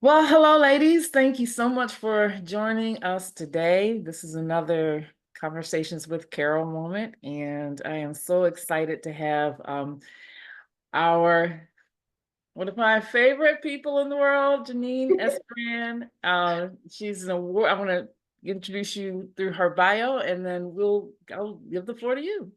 Well, hello, ladies. Thank you so much for joining us today. This is another Conversations with Carol moment, and I am so excited to have our one of my favorite people in the world, Janine Esbrand. She's an award. I want to introduce you through her bio, and then I'll give the floor to you.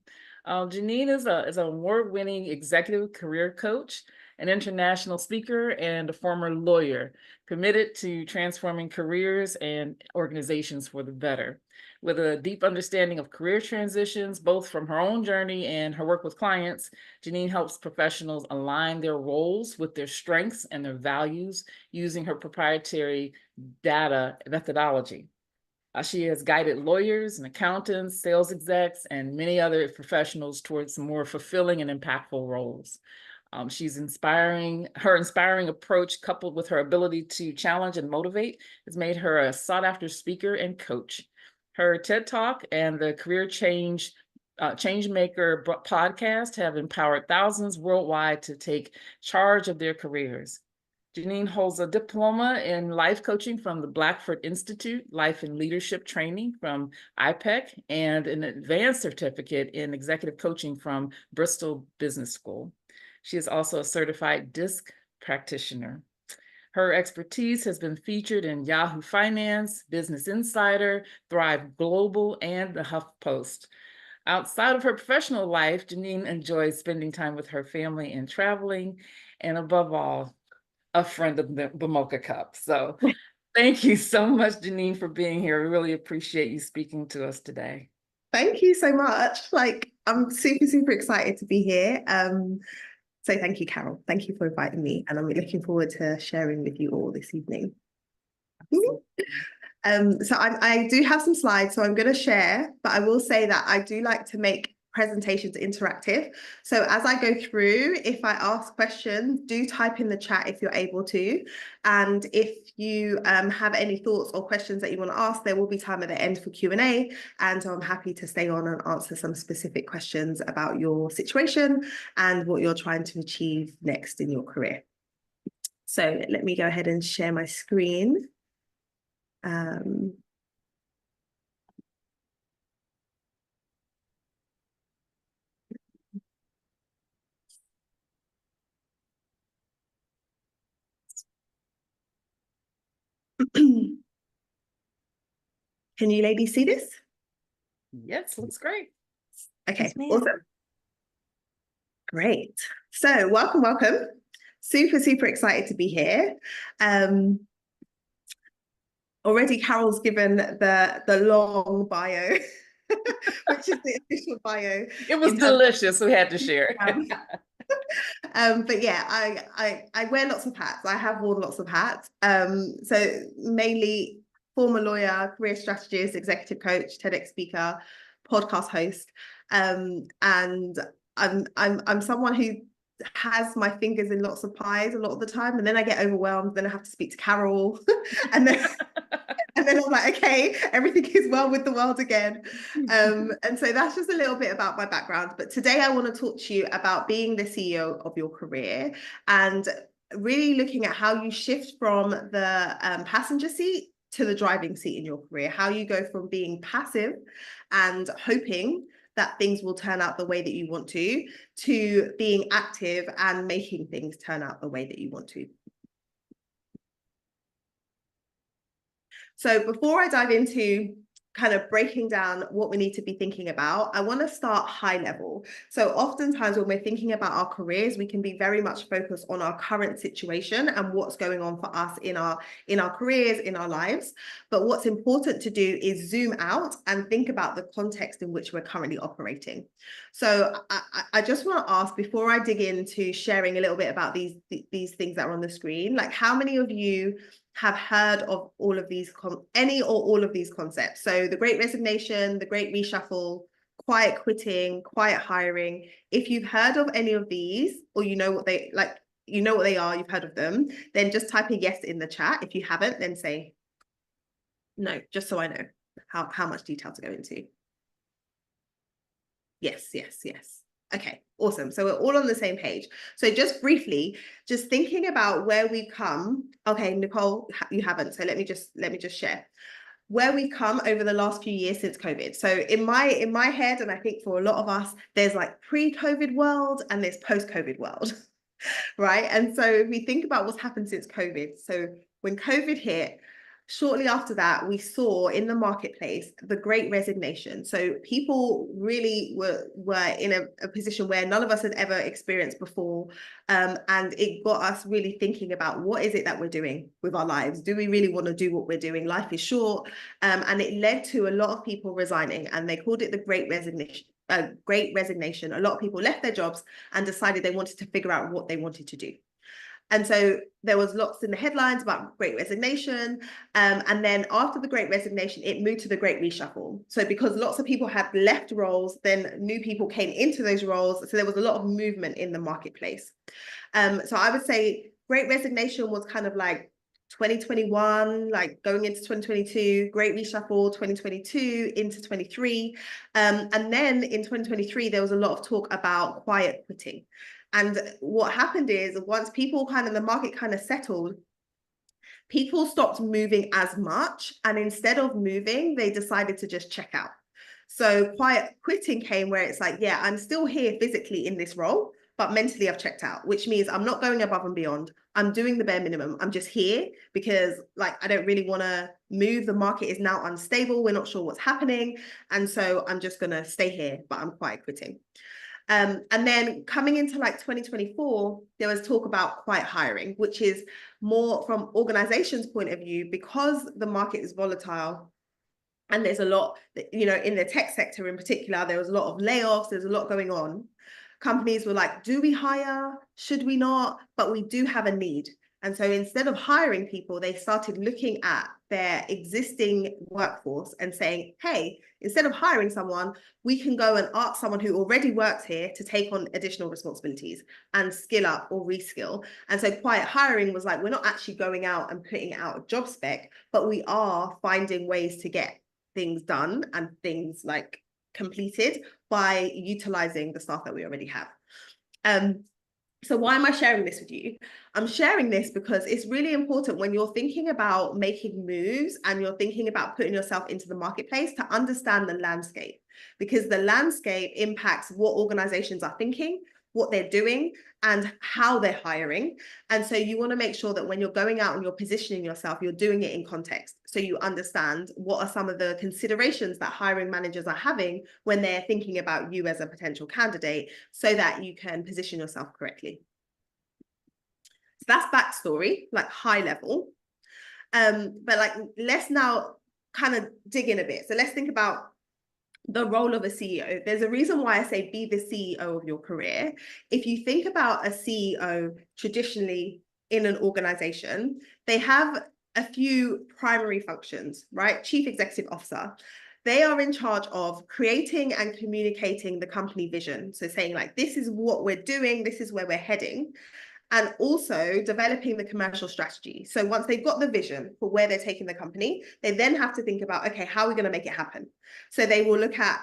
Janine is an award-winning executive career coach, an international speaker, and a former lawyer committed to transforming careers and organizations for the better. With a deep understanding of career transitions, both from her own journey and her work with clients, Janine helps professionals align their roles with their strengths and their values using her proprietary data methodology. She has guided lawyers and accountants, sales execs, and many other professionals towards more fulfilling and impactful roles. Her inspiring approach, coupled with her ability to challenge and motivate, has made her a sought-after speaker and coach. Her TED Talk and the Changemaker podcast have empowered thousands worldwide to take charge of their careers. Janine holds a diploma in life coaching from the Blackford Institute, life and leadership training from IPEC, and an advanced certificate in executive coaching from Bristol Business School. She is also a certified DISC practitioner. Her expertise has been featured in Yahoo Finance, Business Insider, Thrive Global, and the HuffPost. Outside of her professional life, Janine enjoys spending time with her family and traveling, and above all, a friend of the Mocha Cup. So thank you so much, Janine, for being here. We really appreciate you speaking to us today. Thank you so much. I'm super, super excited to be here. So thank you, Carol. Thank you for inviting me. And I'm looking forward to sharing with you all this evening. I do have some slides, so I'm going to share, but I will say that I do like to make presentations interactive. So as I go through, if I ask questions, do type in the chat if you're able to. And if you have any thoughts or questions that you want to ask, there will be time at the end for Q&A. And I'm happy to stay on and answer some specific questions about your situation and what you're trying to achieve next in your career. So let me go ahead and share my screen. Can you ladies see this? Yes, looks great. Okay, yes, awesome. Great. So welcome. Super, super excited to be here. Already Carol's given the long bio, which is the official bio. It was delicious. We had to share. But yeah, I wear lots of hats. I have worn lots of hats. So mainly former lawyer, career strategist, executive coach, TEDx speaker, podcast host. And I'm someone who has my fingers in lots of pies a lot of the time, and then I get overwhelmed. Then I have to speak to Carol, and then I'm like, okay, everything is well with the world again. And so that's just a little bit about my background. But today I want to talk to you about being the CEO of your career and really looking at how you shift from the passenger seat to the driving seat in your career, how you go from being passive and hoping that things will turn out the way that you want to being active and making things turn out the way that you want to. So before I dive into kind of breaking down what we need to be thinking about, I want to start high level. So oftentimes when we're thinking about our careers, we can be very much focused on our current situation and what's going on for us in our careers, in our lives. But what's important to do is zoom out and think about the context in which we're currently operating. So I just want to ask, before I dig into sharing a little bit about these things that are on the screen, like how many of you have heard of all of these, any or all of these concepts? So the Great Resignation, the Great Reshuffle, quiet quitting, quiet hiring. If you've heard of any of these, or you know what they are, you've heard of them, then just type a yes in the chat. If you haven't, then say no, just so I know how much detail to go into. Yes. Okay, awesome. So we're all on the same page. So just briefly, just thinking about where we've come. Okay, Nicole, you haven't. So let me just share where we've come over the last few years since COVID. So in my head, and I think for a lot of us, there's like pre-COVID world and there's post-COVID world, right? And so if we think about what's happened since COVID, so when COVID hit, shortly after that, we saw in the marketplace the great resignation. So people really were in a position where none of us had ever experienced before. And it got us really thinking about what is it that we're doing with our lives? Do we really want to do what we're doing? Life is short. And it led to a lot of people resigning, and they called it the great resignation. Great resignation. A lot of people left their jobs and decided they wanted to figure out what they wanted to do. And so there was lots in the headlines about great resignation. And then after the great resignation, it moved to the great reshuffle. So because lots of people had left roles, then new people came into those roles. So there was a lot of movement in the marketplace. So I would say great resignation was kind of like 2021, like going into 2022, great reshuffle 2022 into 23. And then in 2023, there was a lot of talk about quiet quitting. And what happened is once people kind of, the market kind of settled, people stopped moving as much. And instead of moving, they decided to just check out. So quiet quitting came where it's like, yeah, I'm still here physically in this role, but mentally I've checked out, which means I'm not going above and beyond. I'm doing the bare minimum. I'm just here because like, I don't really want to move. The market is now unstable. We're not sure what's happening. And so I'm just going to stay here, but I'm quiet quitting. And then coming into like 2024, there was talk about quiet hiring, which is more from organizations' point of view, because the market is volatile. And there's a lot, you know, in the tech sector in particular, there was a lot of layoffs, there's a lot going on. Companies were like, do we hire? Should we not? But we do have a need. And so instead of hiring people, they started looking at their existing workforce and saying, hey, instead of hiring someone, we can go and ask someone who already works here to take on additional responsibilities and skill up or reskill. And so quiet hiring was like, we're not actually going out and putting out a job spec, but we are finding ways to get things done and things like completed by utilizing the staff that we already have. So why am I sharing this with you? I'm sharing this because it's really important when you're thinking about making moves and you're thinking about putting yourself into the marketplace to understand the landscape, because the landscape impacts what organizations are thinking, what they're doing, and how they're hiring. And so you want to make sure that when you're going out and you're positioning yourself, you're doing it in context. So you understand what are some of the considerations that hiring managers are having when they're thinking about you as a potential candidate, so that you can position yourself correctly. So that's backstory, like high level. But like, let's now kind of dig in a bit. So let's think about the role of a CEO. There's a reason why I say be the CEO of your career. If you think about a CEO traditionally in an organization, they have a few primary functions, right? Chief Executive Officer. They are in charge of creating and communicating the company vision. So saying like, this is what we're doing, this is where we're heading. And also developing the commercial strategy. So once they've got the vision for where they're taking the company, they then have to think about, okay, how are we going to make it happen? So they will look at,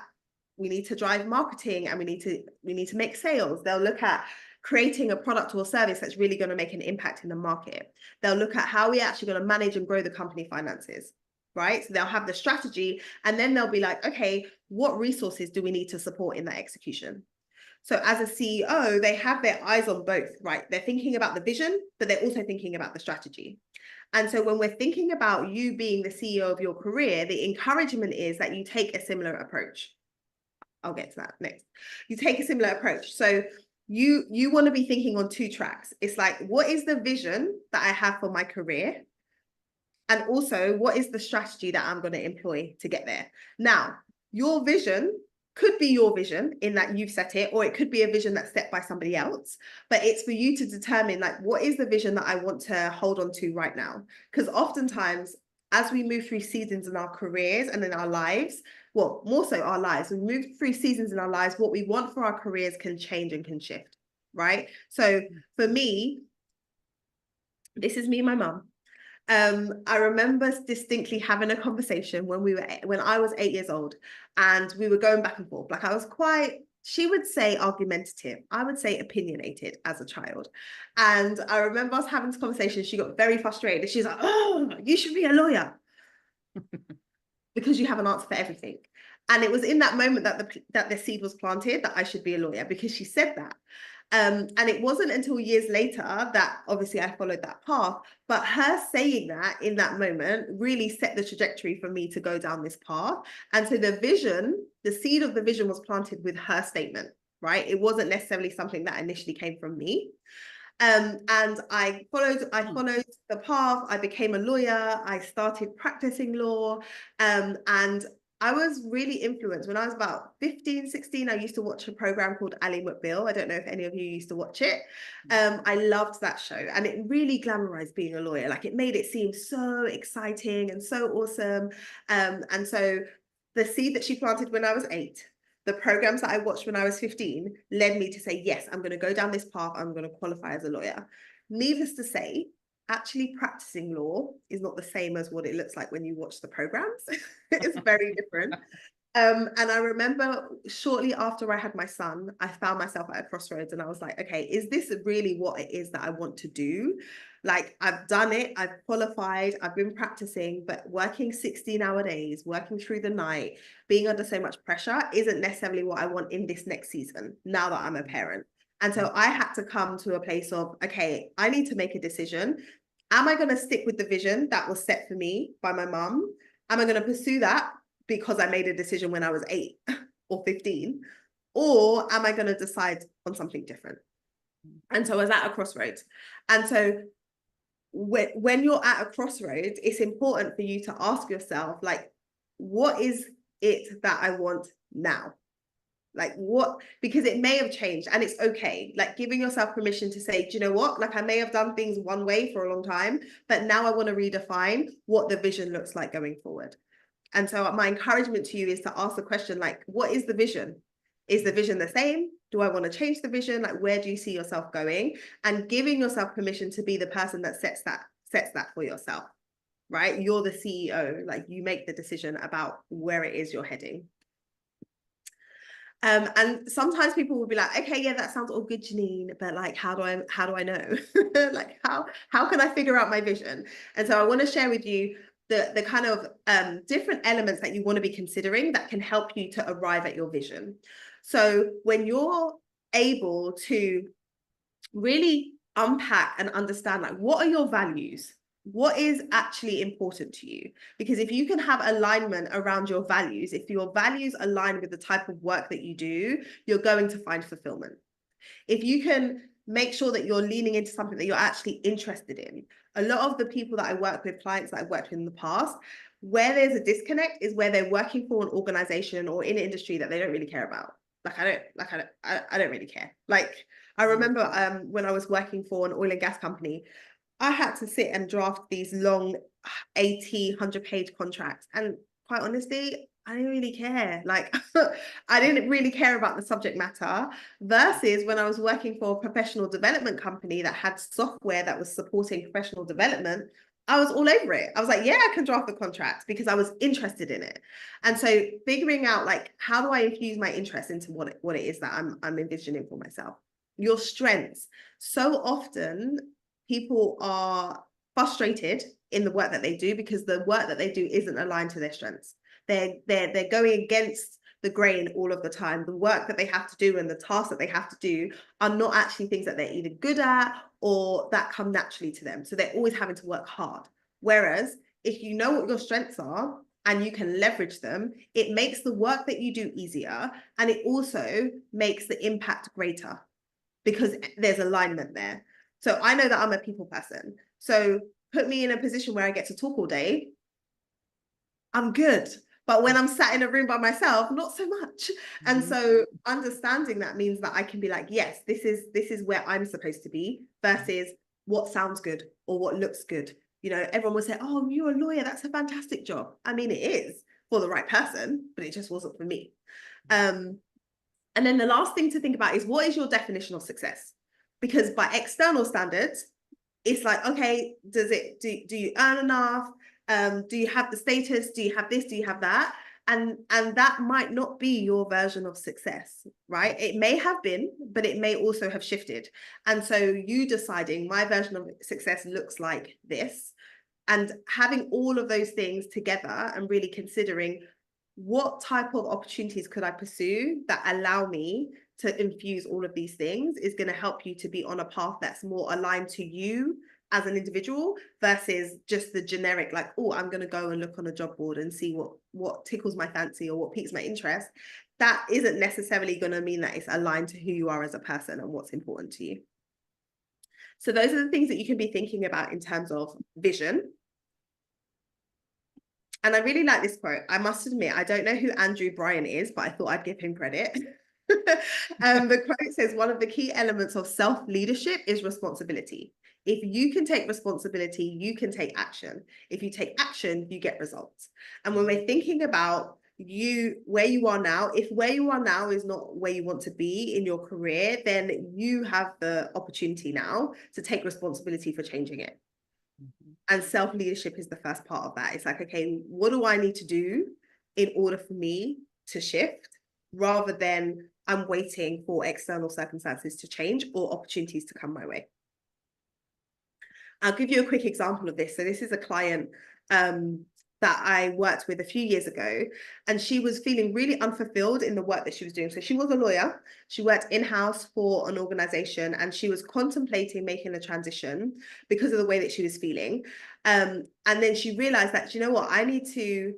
we need to drive marketing and we need to make sales. They'll look at creating a product or service that's really going to make an impact in the market. They'll look at how we're actually going to manage and grow the company finances, right? So they'll have the strategy, and then they'll be like, okay, what resources do we need to support in that execution? So as a CEO, they have their eyes on both, right? They're thinking about the vision, but they're also thinking about the strategy. And so when we're thinking about you being the CEO of your career, the encouragement is that you take a similar approach. I'll get to that next. You take a similar approach. So you want to be thinking on two tracks. It's like, what is the vision that I have for my career? And also, what is the strategy that I'm going to employ to get there? Now, your vision could be your vision in that you've set it, or it could be a vision that's set by somebody else, but it's for you to determine like, what is the vision that I want to hold on to right now? Because oftentimes, as we move through seasons in our careers and in our lives, well, more so our lives, we move through seasons in our lives, what we want for our careers can change and can shift, right? So for me, this is me and my mum. I remember distinctly having a conversation when I was 8 years old, and we were going back and forth. Like I was quite She would say argumentative. I would say opinionated as a child. And I remember us having this conversation. She got very frustrated. She's like, oh, you should be a lawyer because you have an answer for everything. And it was in that moment that the seed was planted that I should be a lawyer, because she said that. And it wasn't until years later that obviously I followed that path, but her saying that in that moment really set the trajectory for me to go down this path. And so the seed of the vision was planted with her statement, right? It wasn't necessarily something that initially came from me. And I followed the path. I became a lawyer. I started practicing law. And I was really influenced when I was about 15, 16. I used to watch a program called Ally McBeal. I don't know if any of you used to watch it. I loved that show, and it really glamorized being a lawyer. Like, it made it seem so exciting and so awesome. And so the seed that she planted when I was 8, the programs that I watched when I was 15 led me to say, yes, I'm going to go down this path. I'm going to qualify as a lawyer. Needless to say, actually practicing law is not the same as what it looks like when you watch the programs. It's very different. And I remember shortly after I had my son, I found myself at a crossroads, and I was like, okay, is this really what it is that I want to do? Like, I've done it, I've qualified, I've been practicing, but working 16-hour days, working through the night, being under so much pressure isn't necessarily what I want in this next season, now that I'm a parent. And so I had to come to a place of, okay, I need to make a decision. Am I going to stick with the vision that was set for me by my mum? Am I going to pursue that because I made a decision when I was 8 or 15? Or am I going to decide on something different? And so I was at a crossroads. And so when you're at a crossroads, it's important for you to ask yourself, like, what is it that I want now? Like, what? Because it may have changed, and it's okay. Like, giving yourself permission to say, do you know what? Like, I may have done things one way for a long time, but now I want to redefine what the vision looks like going forward. And so my encouragement to you is to ask the question, like, what is the vision? Is the vision the same? Do I want to change the vision? Like, where do you see yourself going? And giving yourself permission to be the person that sets that for yourself, right? You're the CEO, like, you make the decision about where it is you're heading. And sometimes people will be like, okay, yeah, that sounds all good, Janine, but like, how do I know? Like, how can I figure out my vision? And so I want to share with you the kind of different elements that you want to be considering that can help you to arrive at your vision. So when you're able to really unpack and understand, like, what are your values? What is actually important to you? Because if you can have alignment around your values, if your values align with the type of work that you do, you're going to find fulfillment. If you can make sure that you're leaning into something that you're actually interested in. A lot of the people that I work with, clients that I've worked with in the past, where there's a disconnect is where they're working for an organization or in an industry that they don't really care about. I don't really care. Like, I remember when I was working for an oil and gas company, I had to sit and draft these long 80, 100-page contracts. And quite honestly, I didn't really care. Like, I didn't really care about the subject matter, versus when I was working for a professional development company that had software that was supporting professional development. I was all over it. I was like, yeah, I can draft the contract, because I was interested in it. And so figuring out, like, how do I infuse my interest into what it is that I'm envisioning for myself? Your strengths. So often people are frustrated in the work that they do because the work that they do isn't aligned to their strengths. They're going against the grain all of the time. The work that they have to do and the tasks that they have to do are not actually things that they're either good at or that come naturally to them. So they're always having to work hard. Whereas if you know what your strengths are and you can leverage them, it makes the work that you do easier, and it also makes the impact greater because there's alignment there. So I know that I'm a people person. So put me in a position where I get to talk all day, I'm good. But when I'm sat in a room by myself, not so much. And so understanding that means that I can be like, yes, this is where I'm supposed to be, versus what sounds good or what looks good. You know, everyone will say, oh, you're a lawyer, that's a fantastic job. I mean, it is for the right person, but it just wasn't for me. And then the last thing to think about is, what is your definition of success? Because by external standards, it's like, okay, do you earn enough? Do you have the status? Do you have this? Do you have that? And that might not be your version of success, right? It may have been, but it may also have shifted. And so you deciding my version of success looks like this, and having all of those things together and really considering what type of opportunities could I pursue that allow me to infuse all of these things is going to help you to be on a path that's more aligned to you as an individual versus just the generic, like, oh, I'm going to go and look on a job board and see what tickles my fancy or what piques my interest. That isn't necessarily going to mean that it's aligned to who you are as a person and what's important to you. So those are the things that you can be thinking about in terms of vision. And I really like this quote. I must admit, I don't know who Andrew Bryan is, but I thought I'd give him credit. The quote says, one of the key elements of self-leadership is responsibility. If you can take responsibility, you can take action. If you take action, you get results. And when we're thinking about where you are now, if where you are now is not where you want to be in your career, then you have the opportunity now to take responsibility for changing it. And self-leadership is the first part of that. It's like, okay, what do I need to do in order for me to shift, rather than I'm waiting for external circumstances to change or opportunities to come my way. I'll give you a quick example of this. So this is a client that I worked with a few years ago, and she was feeling really unfulfilled in the work that she was doing. So she was a lawyer. She worked in-house for an organization, and she was contemplating making a transition because of the way that she was feeling. And then she realized that, you know what, I need to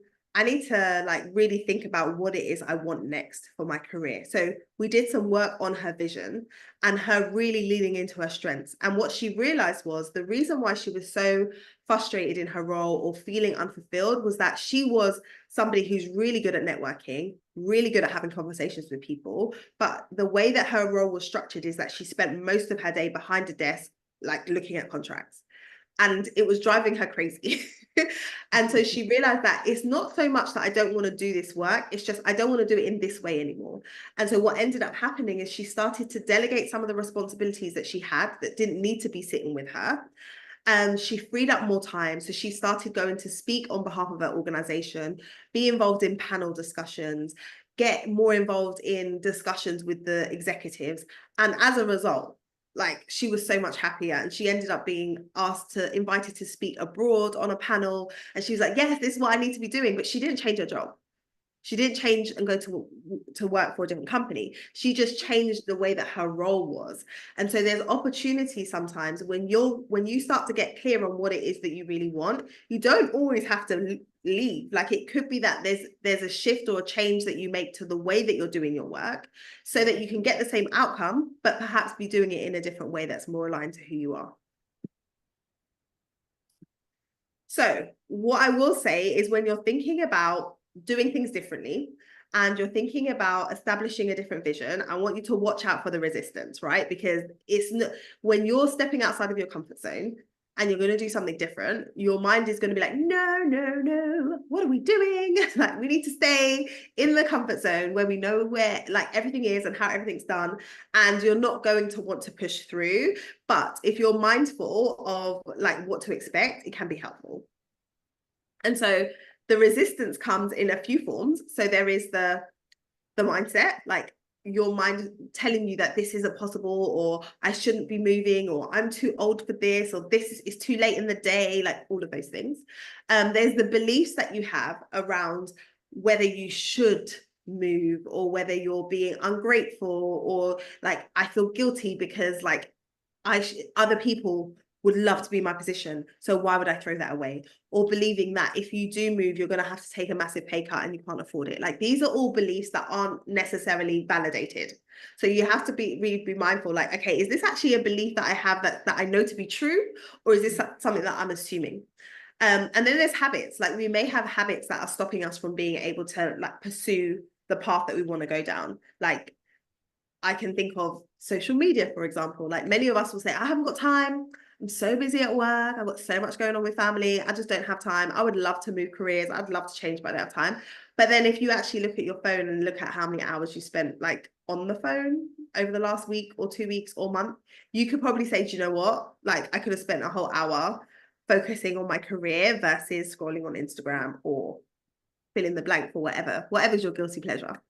like really think about what it is I want next for my career. So we did some work on her vision and her really leaning into her strengths. And what she realized was the reason why she was so frustrated in her role or feeling unfulfilled was that she was somebody who's really good at networking, really good at having conversations with people. But the way that her role was structured is that she spent most of her day behind a desk, like looking at contracts. And it was driving her crazy. And so she realized that it's not so much that I don't want to do this work, it's just I don't want to do it in this way anymore. And so what ended up happening is she started to delegate some of the responsibilities that she had that didn't need to be sitting with her. And she freed up more time. So she started going to speak on behalf of her organization, be involved in panel discussions, get more involved in discussions with the executives. And as a result, like, she was so much happier, and she ended up being invited to speak abroad on a panel, and she was like, yes, this is what I need to be doing. But she didn't change her job. She didn't change and go to work for a different company. She just changed the way that her role was. And so there's opportunity sometimes when you start to get clear on what it is that you really want. You don't always have to leave. Like, it could be that there's a shift or a change that you make to the way that you're doing your work so that you can get the same outcome, but perhaps be doing it in a different way that's more aligned to who you are. So what I will say is, when you're thinking about doing things differently and you're thinking about establishing a different vision, I want you to watch out for the resistance, right? Because when you're stepping outside of your comfort zone and you're going to do something different, your mind is going to be like, no, what are we doing? Like, we need to stay in the comfort zone where we know where like everything is and how everything's done, and you're not going to want to push through. But if you're mindful of like what to expect, it can be helpful. And so the resistance comes in a few forms. So there is the mindset, like your mind telling you that this isn't possible, or I shouldn't be moving, or I'm too old for this, or this is too late in the day, like all of those things. There's the beliefs that you have around whether you should move, or whether you're being ungrateful, or like, I feel guilty because like other people would love to be in my position, so why would I throw that away? Or believing that if you do move, you're going to have to take a massive pay cut and you can't afford it. Like, these are all beliefs that aren't necessarily validated. So you have to be mindful, like, okay, is this actually a belief that I have that I know to be true, or is this something that I'm assuming? And then there's habits. Like, we may have habits that are stopping us from being able to like pursue the path that we want to go down. Like, I can think of social media, for example. Like, many of us will say, I haven't got time. I'm so busy at work. I've got so much going on with family. I just don't have time. I would love to move careers. I'd love to change, but I don't have time. But then if you actually look at your phone and look at how many hours you spent like on the phone over the last week or 2 weeks or month, you could probably say, do you know what? Like, I could have spent a whole hour focusing on my career versus scrolling on Instagram or fill in the blank for whatever's your guilty pleasure.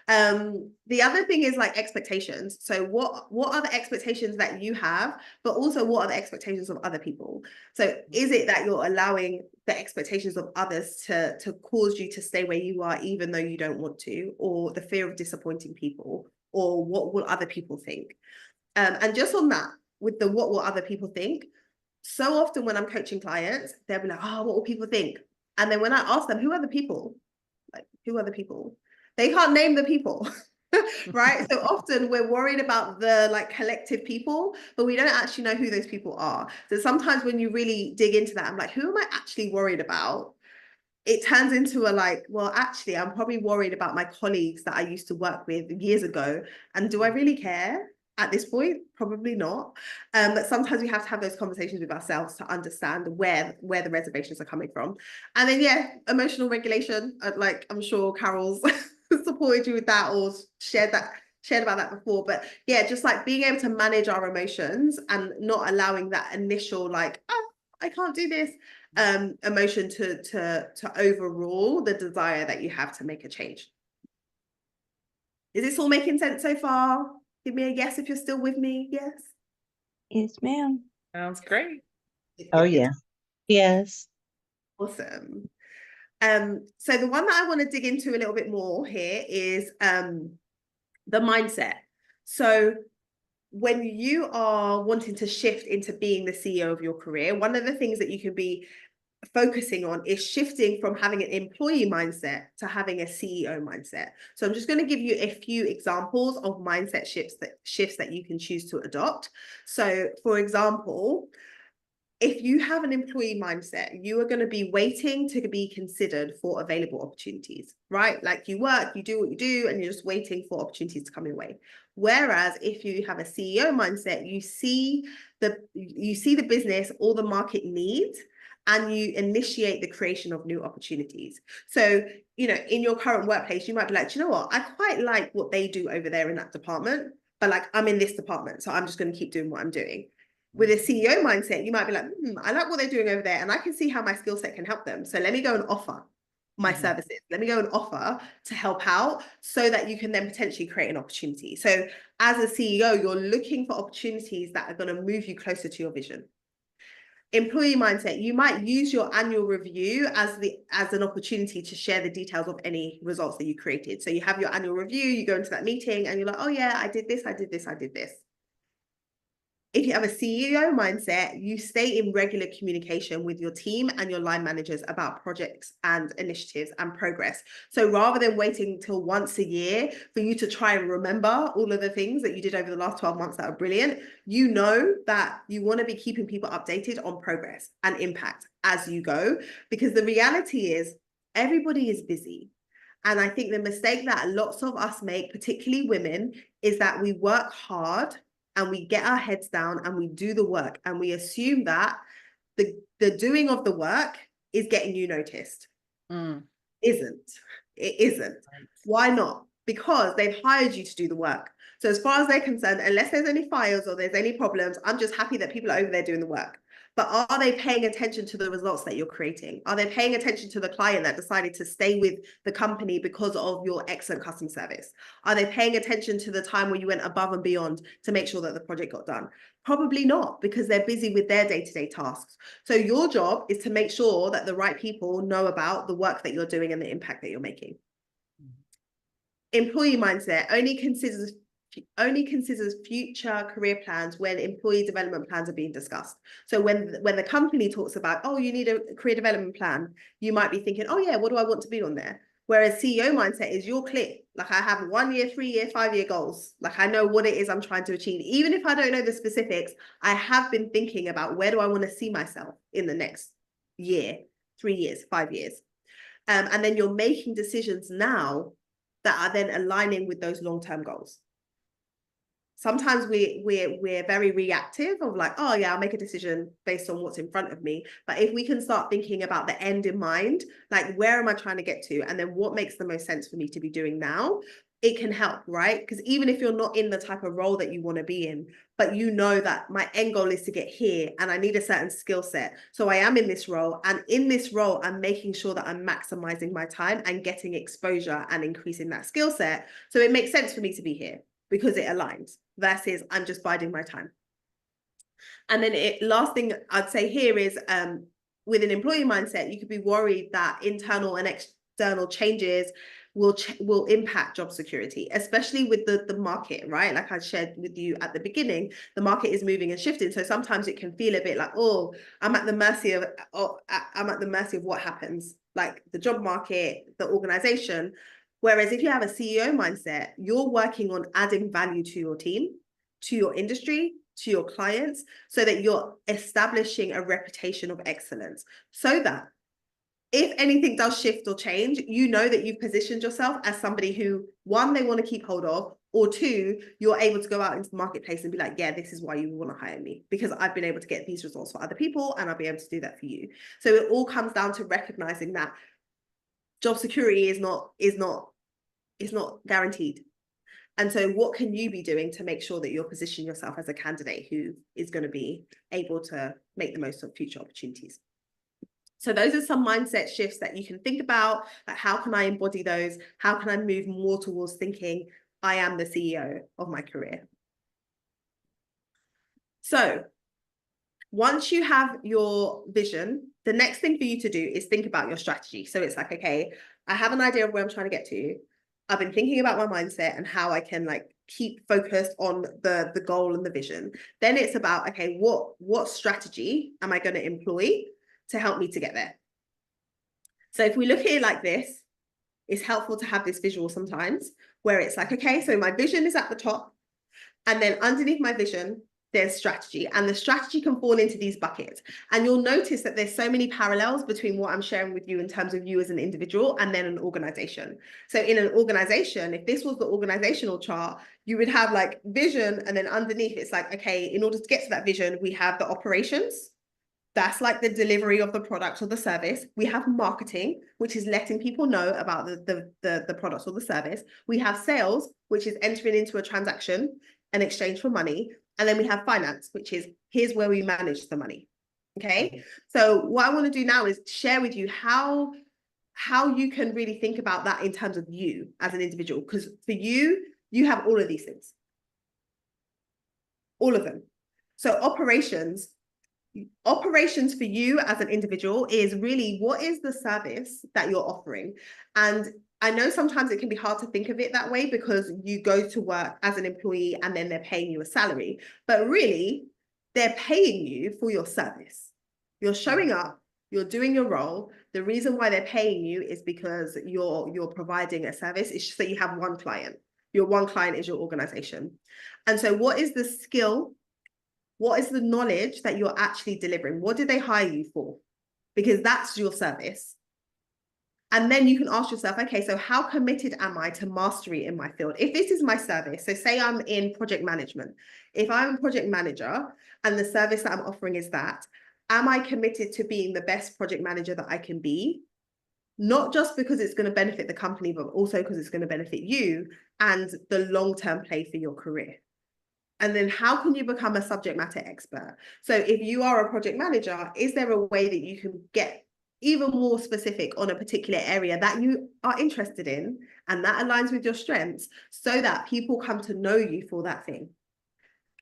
The other thing is like expectations. So what are the expectations that you have, but also what are the expectations of other people? So is it that you're allowing the expectations of others to cause you to stay where you are even though you don't want to, or the fear of disappointing people, or what will other people think? And just on that, with the what will other people think, so often when I'm coaching clients, they'll be like, oh, what will people think? And then when I ask them, who are the people? Like, who are the people? They can't name the people. Right? So often we're worried about the like collective people, but we don't actually know who those people are. So sometimes when you really dig into that, I'm like, who am I actually worried about? It turns into a like, well, actually, I'm probably worried about my colleagues that I used to work with years ago. And do I really care at this point? Probably not. But sometimes we have to have those conversations with ourselves to understand where the reservations are coming from. And then, yeah, emotional regulation. Like, I'm sure Carol's supported you with that or shared about that before. But yeah, just like being able to manage our emotions and not allowing that initial like, oh, I can't do this emotion to overrule the desire that you have to make a change. Is this all making sense so far? Give me a yes if you're still with me. Yes. Yes, ma'am. Sounds great. Oh, yeah. Yes. Awesome. So the one that I want to dig into a little bit more here is the mindset. So when you are wanting to shift into being the CEO of your career, one of the things that you can be focusing on is shifting from having an employee mindset to having a CEO mindset. So I'm just going to give you a few examples of mindset shifts that you can choose to adopt. So for example, if you have an employee mindset, you are going to be waiting to be considered for available opportunities, right? Like you work, you do what you do, and you're just waiting for opportunities to come your way. Whereas if you have a CEO mindset, you see the business or the market needs, and you initiate the creation of new opportunities. So, you know, in your current workplace, you might be like, do you know what? I quite like what they do over there in that department, but like I'm in this department, so I'm just going to keep doing what I'm doing. With a CEO mindset, you might be like, I like what they're doing over there and I can see how my skill set can help them. So let me go and offer my services. Let me go and offer to help out so that you can then potentially create an opportunity. So as a CEO, you're looking for opportunities that are going to move you closer to your vision. Employee mindset, you might use your annual review as an opportunity to share the details of any results that you created. So you have your annual review, you go into that meeting and you're like, oh yeah, I did this, I did this, I did this. If you have a CEO mindset, you stay in regular communication with your team and your line managers about projects and initiatives and progress. So rather than waiting till once a year for you to try and remember all of the things that you did over the last 12 months that are brilliant, you know that you want to be keeping people updated on progress and impact as you go, because the reality is everybody is busy. And I think the mistake that lots of us make, particularly women, is that we work hard and we get our heads down and we do the work and we assume that the doing of the work is getting you noticed. Isn't. It isn't. Right. Why not? Because they've hired you to do the work. So as far as they're concerned, unless there's any fires or there's any problems, I'm just happy that people are over there doing the work. But are they paying attention to the results that you're creating? Are they paying attention to the client that decided to stay with the company because of your excellent customer service? Are they paying attention to the time where you went above and beyond to make sure that the project got done? Probably not, because they're busy with their day-to-day tasks. So your job is to make sure that the right people know about the work that you're doing and the impact that you're making. Employee mindset only considers future career plans when employee development plans are being discussed. So when the company talks about, oh, you need a career development plan, you might be thinking, oh yeah, what do I want to be on there? Whereas CEO mindset is your clip. Like I have 1 year, 3 year, 5 year goals. Like I know what it is I'm trying to achieve. Even if I don't know the specifics, I have been thinking about where do I want to see myself in the next year, 3 years, 5 years. And then you're making decisions now that are then aligning with those long-term goals. Sometimes we're very reactive of like, oh yeah, I'll make a decision based on what's in front of me. But if we can start thinking about the end in mind, like where am I trying to get to? And then what makes the most sense for me to be doing now? it can help, right? Because even if you're not in the type of role that you want to be in, but you know that my end goal is to get here and I need a certain skill set. So I am in this role, and in this role, I'm making sure that I'm maximizing my time and getting exposure and increasing that skill set. So it makes sense for me to be here because it aligns versus I'm just biding my time. And then last thing I'd say here is with an employee mindset, you could be worried that internal and external changes will impact job security, especially with the market, right? Like I shared with you at the beginning, the market is moving and shifting. So sometimes it can feel a bit like, oh, I'm at the mercy of what happens, like the job market, the organization. Whereas if you have a CEO mindset, you're working on adding value to your team, to your industry, to your clients, so that you're establishing a reputation of excellence, so that if anything does shift or change, you know that you've positioned yourself as somebody who, one, they want to keep hold of, or two, you're able to go out into the marketplace and be like, yeah, this is why you want to hire me, because I've been able to get these results for other people and I'll be able to do that for you. So it all comes down to recognizing that job security is not guaranteed. And so what can you be doing to make sure that you're positioning yourself as a candidate who is going to be able to make the most of future opportunities? So those are some mindset shifts that you can think about, like how can I embody those? How can I move more towards thinking I am the CEO of my career? So once you have your vision, the next thing for you to do is think about your strategy. So it's like, okay, I have an idea of where I'm trying to get to. I've been thinking about my mindset and how I can like keep focused on the goal and the vision. Then it's about, okay, what strategy am I going to employ to help me to get there? So if we look at it like this, it's helpful to have this visual sometimes where it's like, okay, so my vision is at the top, and then underneath my vision, there's strategy, and the strategy can fall into these buckets. And you'll notice that there's so many parallels between what I'm sharing with you in terms of you as an individual and then an organization. So in an organization, if this was the organizational chart, you would have like vision, and then underneath it's like, okay, in order to get to that vision, we have the operations. That's like the delivery of the product or the service. We have marketing, which is letting people know about the products or the service. We have sales, which is entering into a transaction in exchange for money. And then we have finance, which is here's where we manage the money. Okay. So what I want to do now is share with you how you can really think about that in terms of you as an individual. Because for you, you have all of these things. All of them. So operations for you as an individual is really, what is the service that you're offering? And I know sometimes it can be hard to think of it that way because you go to work as an employee and then they're paying you a salary, but really they're paying you for your service. You're showing up, you're doing your role. The reason why they're paying you is because you're providing a service. It's just that you have one client. Your one client is your organization. And so what is the skill? What is the knowledge that you're actually delivering? What did they hire you for? Because that's your service. And then you can ask yourself, okay, so how committed am I to mastery in my field? If this is my service, so say I'm in project management. If I'm a project manager and the service that I'm offering is that, am I committed to being the best project manager that I can be? Not just because it's going to benefit the company, but also because it's going to benefit you and the long-term play for your career. And then how can you become a subject matter expert? So if you are a project manager, is there a way that you can get even more specific on a particular area that you are interested in and that aligns with your strengths so that people come to know you for that thing?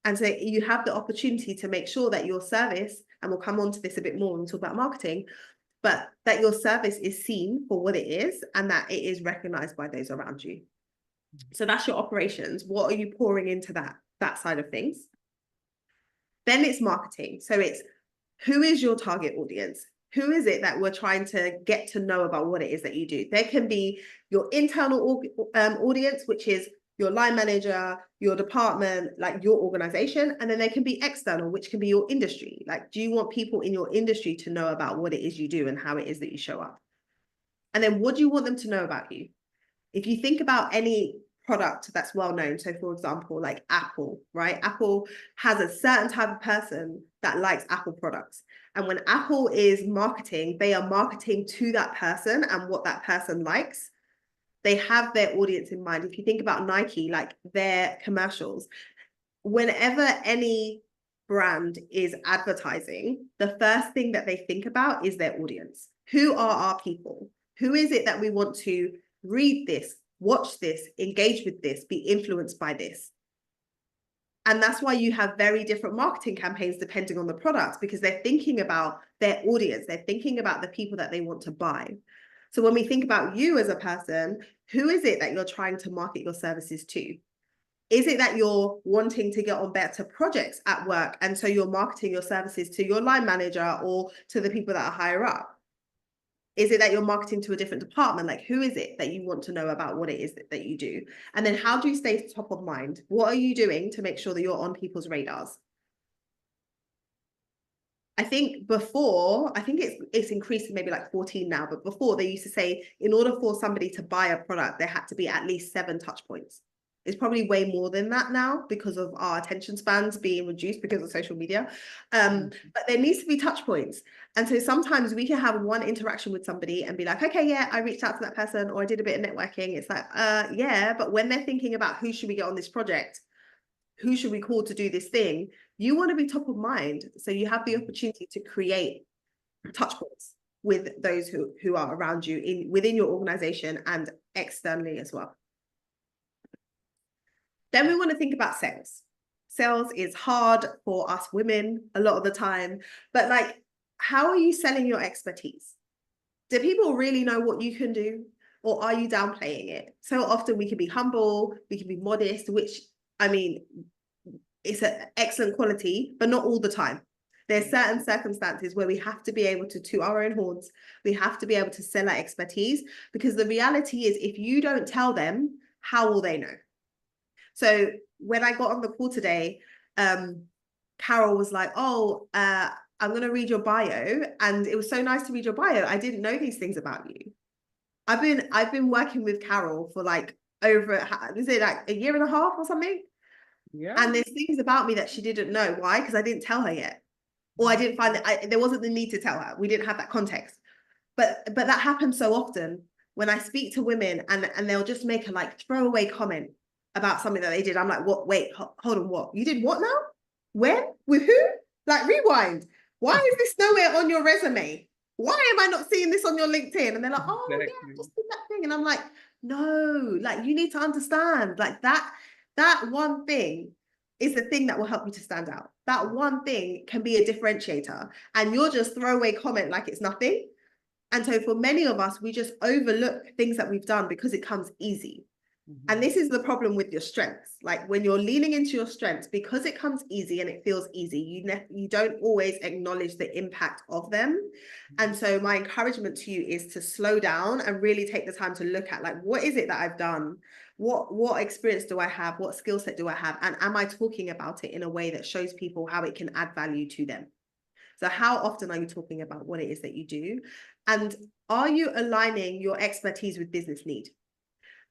And so you have the opportunity to make sure that your service, and we'll come on to this a bit more when we talk about marketing, but that your service is seen for what it is and that it is recognized by those around you. So that's your operations. What are you pouring into that side of things? Then it's marketing. So it's, who is your target audience? Who is it that we're trying to get to know about what it is that you do? There can be your internal audience, which is your line manager, your department, like your organization. And then there can be external, which can be your industry. Like, do you want people in your industry to know about what it is you do and how it is that you show up? And then what do you want them to know about you? If you think about any product that's well known, so for example, like Apple, right? Apple has a certain type of person that likes Apple products. And when Apple is marketing, they are marketing to that person and what that person likes. They have their audience in mind. If you think about Nike, like their commercials, whenever any brand is advertising, the first thing that they think about is their audience. Who are our people? Who is it that we want to read this, watch this, engage with this, be influenced by this? And that's why you have very different marketing campaigns depending on the product, because they're thinking about their audience. They're thinking about the people that they want to buy. So when we think about you as a person, who is it that you're trying to market your services to? Is it that you're wanting to get on better projects at work, and so you're marketing your services to your line manager or to the people that are higher up? Is it that you're marketing to a different department? Like, who is it that you want to know about what it is that you do? And then how do you stay top of mind? What are you doing to make sure that you're on people's radars? I think before, I think it's increased to maybe like 14 now, but before they used to say, in order for somebody to buy a product, there had to be at least 7 touch points. It's probably way more than that now because of our attention spans being reduced because of social media. But there needs to be touch points. And so sometimes we can have one interaction with somebody and be like, okay, yeah, I reached out to that person, or I did a bit of networking. It's like, yeah, but when they're thinking about who should we get on this project, who should we call to do this thing, you want to be top of mind. So you have the opportunity to create touch points with those who are around you within your organization and externally as well. Then we want to think about sales. Sales is hard for us women a lot of the time, but like, how are you selling your expertise? Do people really know what you can do, or are you downplaying it? So often we can be humble, we can be modest, which, I mean, it's an excellent quality, but not all the time. There's certain circumstances where we have to be able to toot our own horns. We have to be able to sell our expertise, because the reality is, if you don't tell them, how will they know? So when I got on the call today, Carol was like, oh, I'm going to read your bio. And it was so nice to read your bio. I didn't know these things about you. I've been working with Carol for like is it like a year and a half or something? Yeah. And there's things about me that she didn't know. Why? Because I didn't tell her yet. Or I didn't find that there wasn't the need to tell her. We didn't have that context. But that happens so often when I speak to women and they'll just make a like throwaway comment about something that they did. I'm like, what? Wait, hold on, what? You did what now? When? With who? Like, rewind. Why is this nowhere on your resume? Why am I not seeing this on your LinkedIn? And they're like, oh, yeah, I just did that thing. And I'm like, no, like, you need to understand, like, that one thing is the thing that will help you to stand out. That one thing can be a differentiator. And you'll just throw away comment like it's nothing. And so for many of us, we just overlook things that we've done because it comes easy. And this is the problem with your strengths. Like, when you're leaning into your strengths, because it comes easy and it feels easy, you don't always acknowledge the impact of them. And so my encouragement to you is to slow down and really take the time to look at, like, what is it that I've done? What experience do I have? What skill set do I have? And am I talking about it in a way that shows people how it can add value to them? So how often are you talking about what it is that you do? And are you aligning your expertise with business need?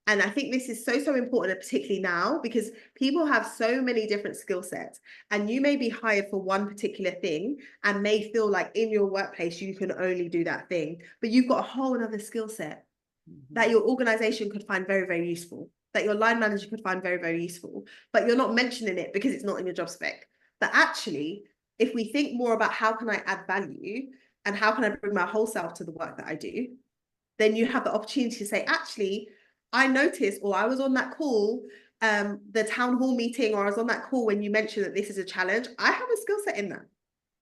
And I think this is so, so important, particularly now, because people have so many different skill sets, and you may be hired for one particular thing and may feel like in your workplace, you can only do that thing, but you've got a whole other skill set that your organization could find very, very useful, that your line manager could find very, very useful, but you're not mentioning it because it's not in your job spec. But actually, if we think more about how can I add value and how can I bring my whole self to the work that I do, then you have the opportunity to say, actually, I noticed, or I was on that call, the town hall meeting, or I was on that call when you mentioned that this is a challenge. I have a skill set in that.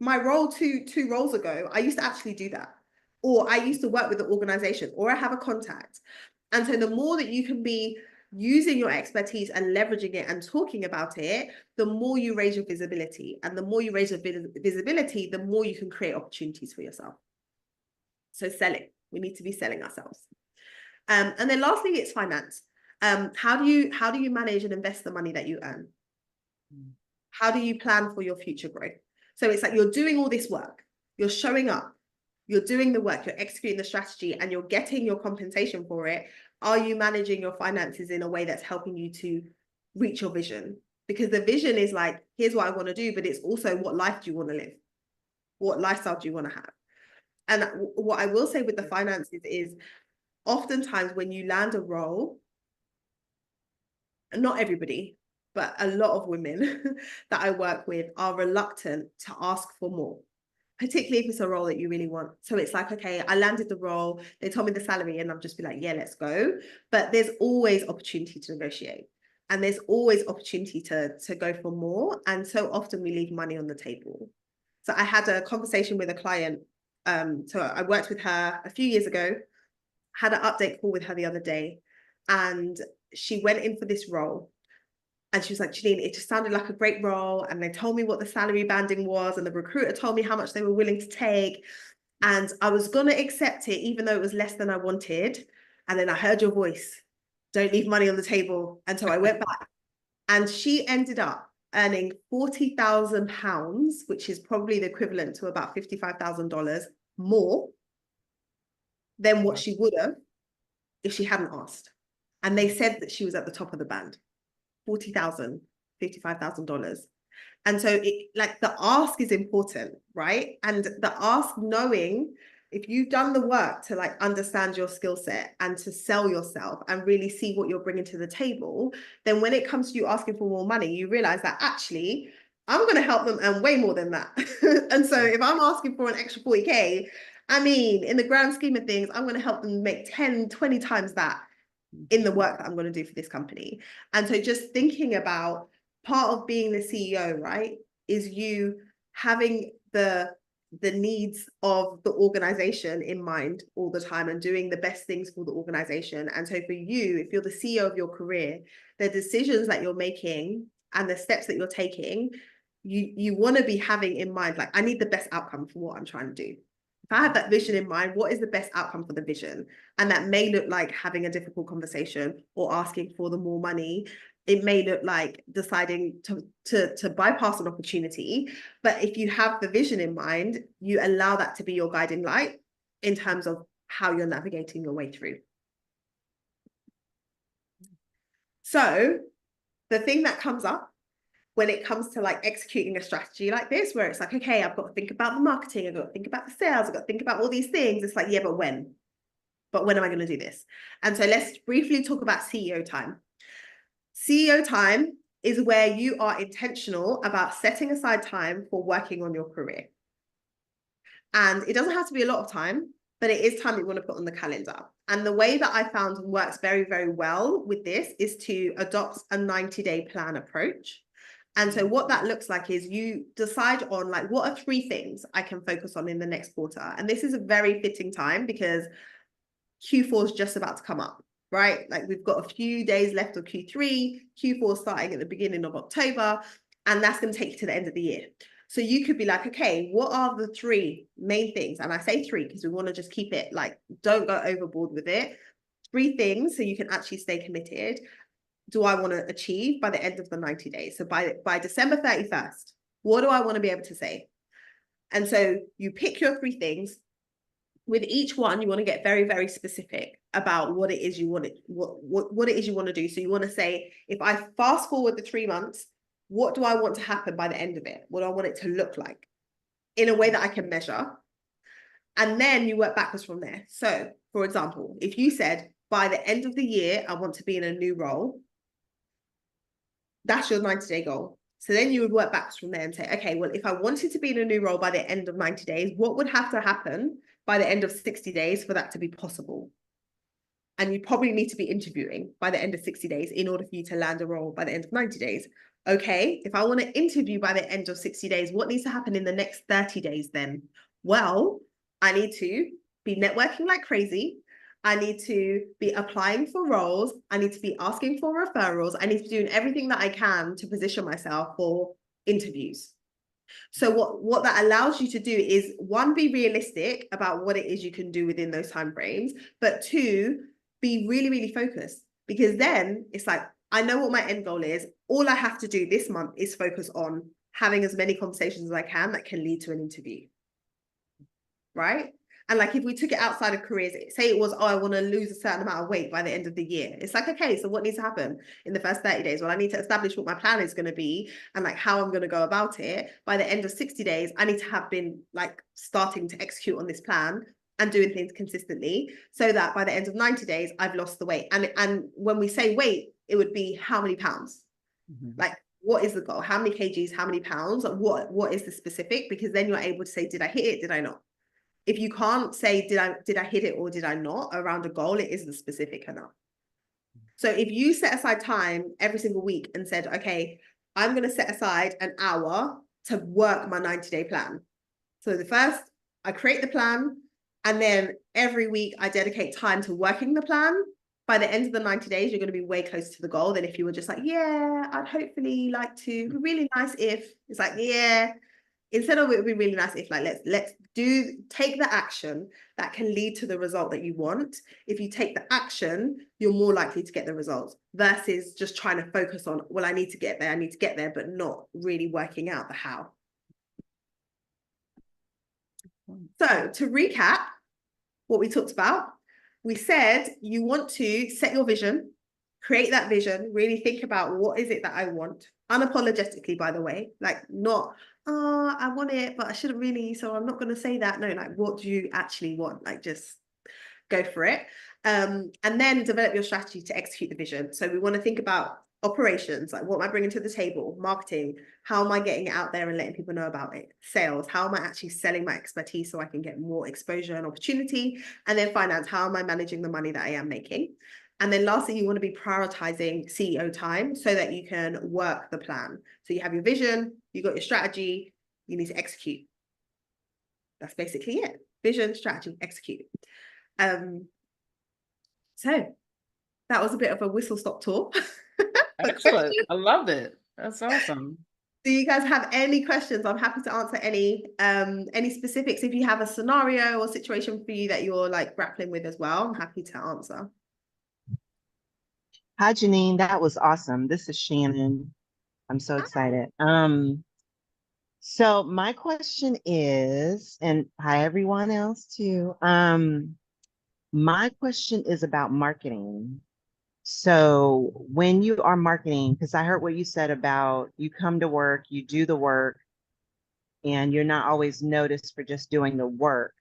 My role two roles ago, I used to actually do that. Or I used to work with the organization, or I have a contact. And so the more that you can be using your expertise and leveraging it and talking about it, the more you raise your visibility. And the more you raise your visibility, the more you can create opportunities for yourself. So selling, we need to be selling ourselves. And then lastly, it's finance. How do you manage and invest the money that you earn? How do you plan for your future growth? So it's like you're doing all this work, you're showing up, you're doing the work, you're executing the strategy, and you're getting your compensation for it. Are you managing your finances in a way that's helping you to reach your vision? Because the vision is like, here's what I want to do, but it's also, what life do you want to live? What lifestyle do you want to have? And what I will say with the finances is, oftentimes when you land a role, not everybody, but a lot of women that I work with are reluctant to ask for more, particularly if it's a role that you really want. So it's like, okay, I landed the role, they told me the salary, and I'm just be like, yeah, let's go. But there's always opportunity to negotiate. And there's always opportunity to go for more. And so often we leave money on the table. So I had a conversation with a client. So I worked with her a few years ago, had an update call with her the other day, and she went in for this role. And she was like, Janine, it just sounded like a great role. And they told me what the salary banding was, and the recruiter told me how much they were willing to take. And I was going to accept it, even though it was less than I wanted. And then I heard your voice, don't leave money on the table. And so I went back, and she ended up earning £40,000, which is probably the equivalent to about $55,000 more than what she would have if she hadn't asked. And they said that she was at the top of the band. $40,000, $55,000. And so it, like, the ask is important, right? And the ask, knowing if you've done the work to like understand your skill set and to sell yourself and really see what you're bringing to the table, then when it comes to you asking for more money, you realize that actually I'm going to help them earn way more than that. And so if I'm asking for an extra 40K, I mean, in the grand scheme of things, I'm going to help them make 10, 20 times that in the work that I'm going to do for this company. And so just thinking about part of being the CEO, right, is you having the needs of the organization in mind all the time and doing the best things for the organization. And so for you, if you're the CEO of your career, the decisions that you're making and the steps that you're taking, you want to be having in mind, like, I need the best outcome for what I'm trying to do. If I have that vision in mind, what is the best outcome for the vision? And that may look like having a difficult conversation or asking for the more money. It may look like deciding to bypass an opportunity. But if you have the vision in mind, you allow that to be your guiding light in terms of how you're navigating your way through. So the thing that comes up when it comes to like executing a strategy like this, where it's like, okay, I've got to think about the marketing, I've got to think about the sales, I've got to think about all these things. It's like, yeah, but when? But when am I going to do this? And so let's briefly talk about CEO time. CEO time is where you are intentional about setting aside time for working on your career. And it doesn't have to be a lot of time, but it is time that you want to put on the calendar. And the way that I found works very, very well with this is to adopt a 90-day plan approach. And so what that looks like is you decide on, like, what are 3 things I can focus on in the next quarter? And this is a very fitting time because Q4 is just about to come up, right? Like, we've got a few days left of Q3, Q4 starting at the beginning of October, and that's going to take you to the end of the year. So you could be like, okay, what are the 3 main things? And I say 3 because we want to just keep it, like, don't go overboard with it. 3 things so you can actually stay committed. Do I want to achieve by the end of the 90 days? So by December 31st, what do I want to be able to say? And so you pick your 3 things. With each one, you want to get very, very specific about what it is you want, what it is you want to do. So you want to say, if I fast forward the 3 months, what do I want to happen by the end of it? What do I want it to look like in a way that I can measure? And then you work backwards from there. So, for example, if you said, by the end of the year, I want to be in a new role, that's your 90-day goal. So then you would work backwards from there and say, okay, well, if I wanted to be in a new role by the end of 90 days, what would have to happen by the end of 60 days for that to be possible? And you probably need to be interviewing by the end of 60 days in order for you to land a role by the end of 90 days. Okay, if I want to interview by the end of 60 days, what needs to happen in the next 30 days then? Well, I need to be networking like crazy. I need to be applying for roles. I need to be asking for referrals. I need to be doing everything that I can to position myself for interviews. So what that allows you to do is, 1, be realistic about what it is you can do within those timeframes, but 2, be really, really focused, because then it's like, I know what my end goal is. All I have to do this month is focus on having as many conversations as I can that can lead to an interview, right? And like, if we took it outside of careers, say it was, oh, I want to lose a certain amount of weight by the end of the year. It's like, okay, so what needs to happen in the first 30 days? Well, I need to establish what my plan is going to be and like how I'm going to go about it. By the end of 60 days, I need to have been like starting to execute on this plan. and doing things consistently, so that by the end of 90 days, I've lost the weight. And when we say weight, it would be how many pounds? Like, what is the goal? How many kgs, how many pounds? Like, what is the specific? Because then you're able to say, did I hit it? Did I not? If you can't say, did I hit it or did I not around a goal, it isn't specific enough. So if you set aside time every single week and said, okay, I'm going to set aside an hour to work my 90-day plan. So the first, I create the plan, and then every week I dedicate time to working the plan. By the end of the 90 days, you're going to be way closer to the goal than if you were just like, yeah, I'd hopefully like to, it'd be really nice if. It's like, yeah, instead of it would be really nice if, like, let's take the action that can lead to the result that you want. If you take the action, you're more likely to get the results, versus just trying to focus on, well, I need to get there, but not really working out the how. So to recap what we talked about, we said you want to set your vision, create that vision, really think about what is it that I want, unapologetically, by the way, like not, oh, I want it, but I shouldn't really, so I'm not going to say that. No, like, what do you actually want? Like, just go for it. And then develop your strategy to execute the vision. So we want to think about operations, like what am I bringing to the table? Marketing, how am I getting it out there and letting people know about it? Sales, how am I actually selling my expertise so I can get more exposure and opportunity? And then finance, how am I managing the money that I am making? And then lastly, you want to be prioritizing CEO time so that you can work the plan. So you have your vision, you got your strategy, you need to execute. That's basically it. Vision, strategy, execute. So that was a bit of a whistle-stop tour. Excellent. I love it. That's awesome. Do you guys have any questions? I'm happy to answer any specifics. If you have a scenario or situation for you that you're like grappling with as well, I'm happy to answer. Hi, Janine. That was awesome. This is Shannon. I'm so excited. So my question is, and hi everyone else too. My question is about marketing. So when you are marketing, because I heard what you said about you come to work, you do the work, and you're not always noticed for just doing the work.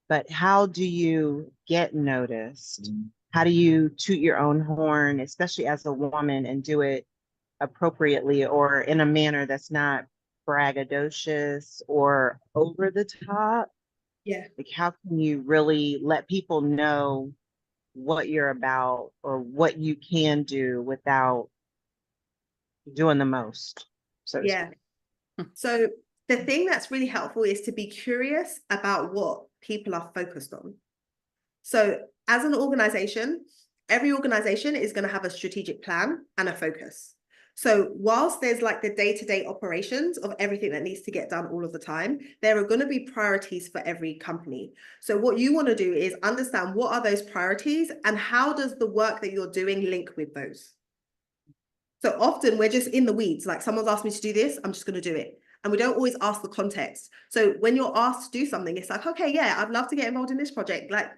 But how do you get noticed? How do you toot your own horn, especially as a woman, and do it appropriately or in a manner that's not braggadocious or over the top? Yeah. Like, how can you really let people know what you're about or what you can do without doing the most? So Yeah. So the thing that's really helpful is to be curious about what people are focused on. So as an organization, every organization is going to have a strategic plan and a focus. So whilst there's like the day-to-day operations of everything that needs to get done all of the time, there are going to be priorities for every company. So what you want to do is understand what are those priorities and how does the work that you're doing link with those? So often we're just in the weeds, like someone's asked me to do this, I'm just going to do it. And we don't always ask the context. So when you're asked to do something, it's like, okay, yeah, I'd love to get involved in this project. Like,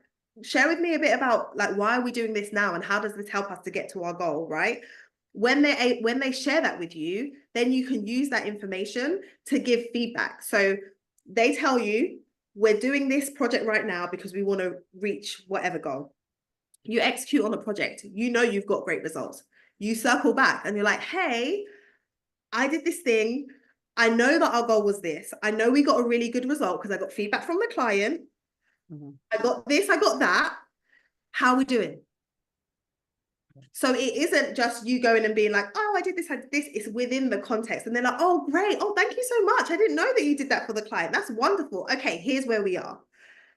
share with me a bit about like, why are we doing this now? And how does this help us to get to our goal, right? When they share that with you, then you can use that information to give feedback. So they tell you, we're doing this project right now because we want to reach whatever goal. You execute on a project, you know you've got great results. You circle back and you're like, hey, I did this thing. I know that our goal was this. I know we got a really good result because I got feedback from the client. I got this, I got that. How are we doing? So it isn't just you going and being like, oh, I did this. It's within the context. And they're like, oh, great. Oh, thank you so much. I didn't know that you did that for the client. That's wonderful. Okay, here's where we are.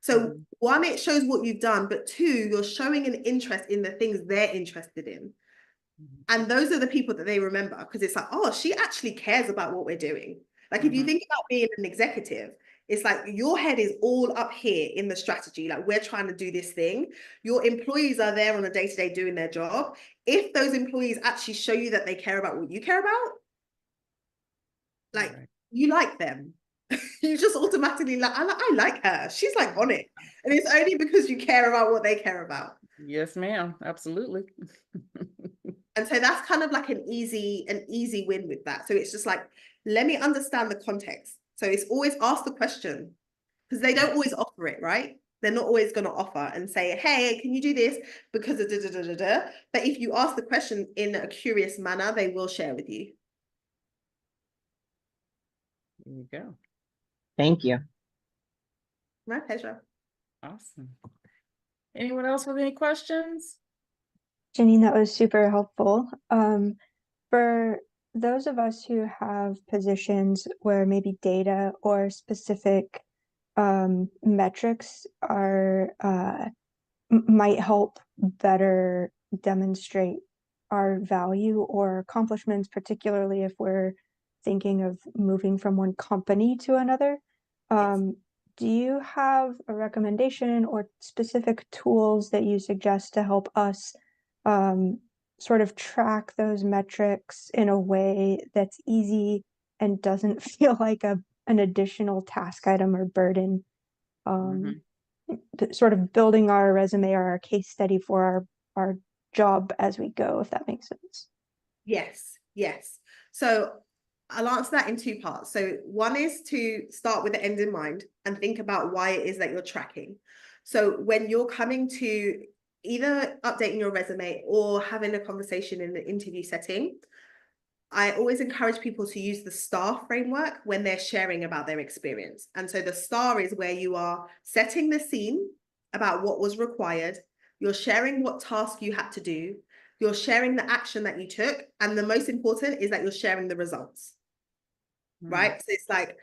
So one, it shows what you've done, but two, you're showing an interest in the things they're interested in. And those are the people that they remember, because it's like, oh, she actually cares about what we're doing. Like if you think about being an executive, it's like your head is all up here in the strategy. Like we're trying to do this thing. Your employees are there on a day-to-day doing their job. If those employees actually show you that they care about what you care about, like you like them. You just automatically like, I like her. She's like on it. And it's only because you care about what they care about. Yes, ma'am. Absolutely. And so that's kind of like an easy win with that. So it's just like, let me understand the context. So it's always ask the question, because they don't always offer it, right? They're not always going to offer and say, hey, can you do this because of da da da da da. But if you ask the question in a curious manner, they will share with you. There you go. Thank you. My pleasure. Awesome. Anyone else with any questions? Janine, that was super helpful. For those of us who have positions where maybe data or specific metrics are might help better demonstrate our value or accomplishments, particularly if we're thinking of moving from one company to another. Do you have a recommendation or specific tools that you suggest to help us sort of track those metrics in a way that's easy and doesn't feel like an additional task item or burden? Sort of building our resume or our case study for our job as we go, if that makes sense. Yes, yes. So I'll answer that in two parts. So one is to start with the end in mind and think about why it is that you're tracking. So when you're coming to either updating your resume or having a conversation in the interview setting, I always encourage people to use the STAR framework when they're sharing about their experience. And so the STAR is where you are setting the scene about what was required. You're sharing what task you had to do. You're sharing the action that you took. And the most important is that you're sharing the results, right? So it's like,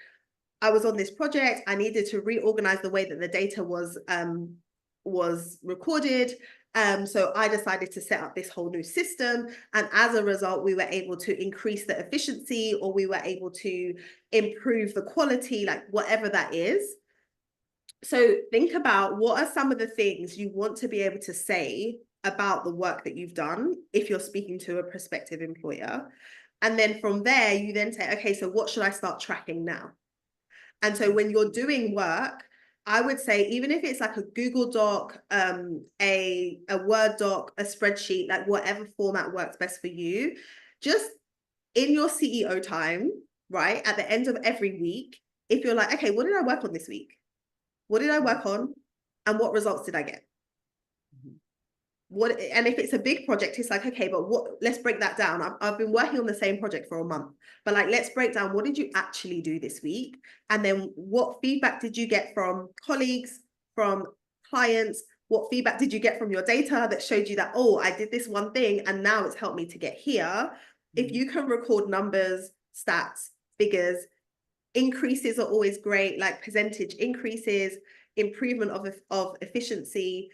I was on this project. I needed to reorganize the way that the data was recorded. So I decided to set up this whole new system. And as a result, we were able to increase the efficiency, or we were able to improve the quality, like whatever that is. So think about what are some of the things you want to be able to say about the work that you've done if you're speaking to a prospective employer. And then from there, you then say, okay, so what should I start tracking now? And so when you're doing work, I would say, even if it's like a Google Doc, a Word doc, a spreadsheet, like whatever format works best for you, just in your CEO time, right? At the end of every week, if you're like, okay, what did I work on this week? What did I work on? And what results did I get? What, and if it's a big project, it's like, okay, but what, let's break that down. I've been working on the same project for a month, but like, let's break down, what did you actually do this week? And then what feedback did you get from colleagues, from clients? What feedback did you get from your data that showed you that, oh, I did this one thing and now it's helped me to get here? If you can record numbers, stats, figures, increases are always great, like percentage increases, improvement of efficiency.